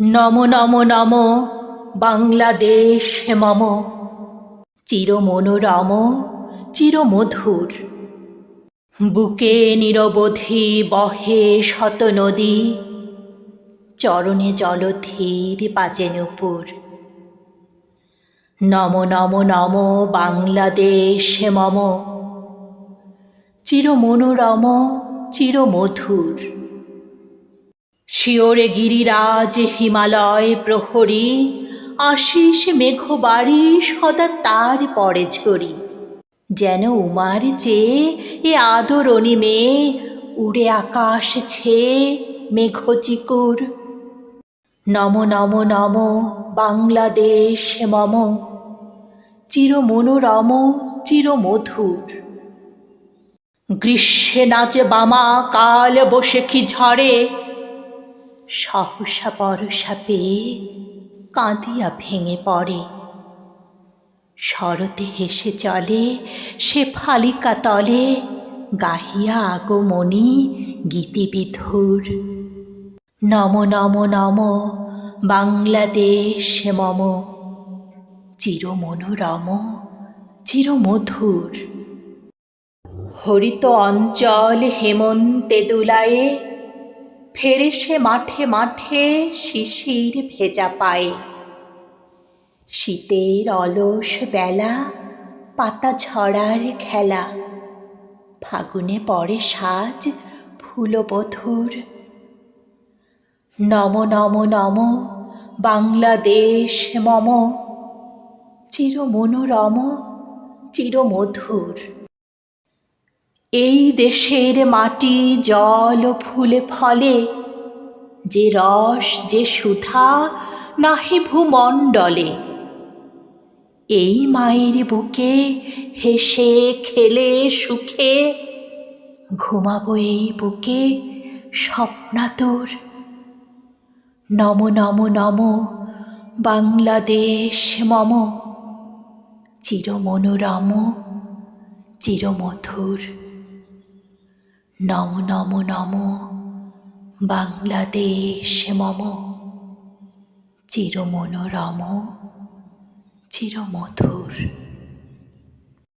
নম নম নম বাংলাদেশ মম, চিরমনোরম চিরমধুর। বুকে নিরবধি বহে শত নদী, চরণে জলধীর বাজে নূপুর। নম নম নম বাংলাদেশ মম, চিরমনোরম চিরমধুর। শিওরে গিরিরাজ হিমালয় প্রহরী, আশিস মেঘবাড়ি সদা তার পরে ঝরি। যেন উমার চেয়ে এ আদরণী মেয়ে, উড়ে আকাশ ছেয়ে মেঘচিকুর। নম নম নম বাংলাদেশ মম, চিরমনোরম চিরমধুর। গ্রীষ্মে নাচে বামা কাল বৈশাখী ঝড়ে, সহসা বর্ষা পেয়ে কাঁদিয়া ভেঙে পড়ে। শরতে হেসে চলে সে ফালিকা তলে, গাহিয়া আগমনী গীতিবিধুর। নম নম নম বাংলাদেশ মম, চিরমনোরম চিরমধুর। হরিত অঞ্চল হেমন্তে দুলায়ে, ফেরে সে মাঠে মাঠে শিশির ভেজা পায়ে। শীতের অলস বেলা পাতা ঝরার খেলা, ফাগুনে পড়ে সাজ ফুলবধূর। নম নম নম বাংলাদেশ মম, চিরমনোরম চিরমধুর। এই দেশের মাটি জল ফুলে ফলে, যে রস যে সুধা নাহি ভূমণ্ডলে। এই মায়ের বুকে হেসে খেলে সুখে, ঘুমাবো এই বুকে স্বপ্নাতুর। নম নম নম বাংলাদেশ মম, চিরমনোরম চিরমধুর। নম নম নম বাংলাদেশ মম, চিরমনোরম চিরমধুর।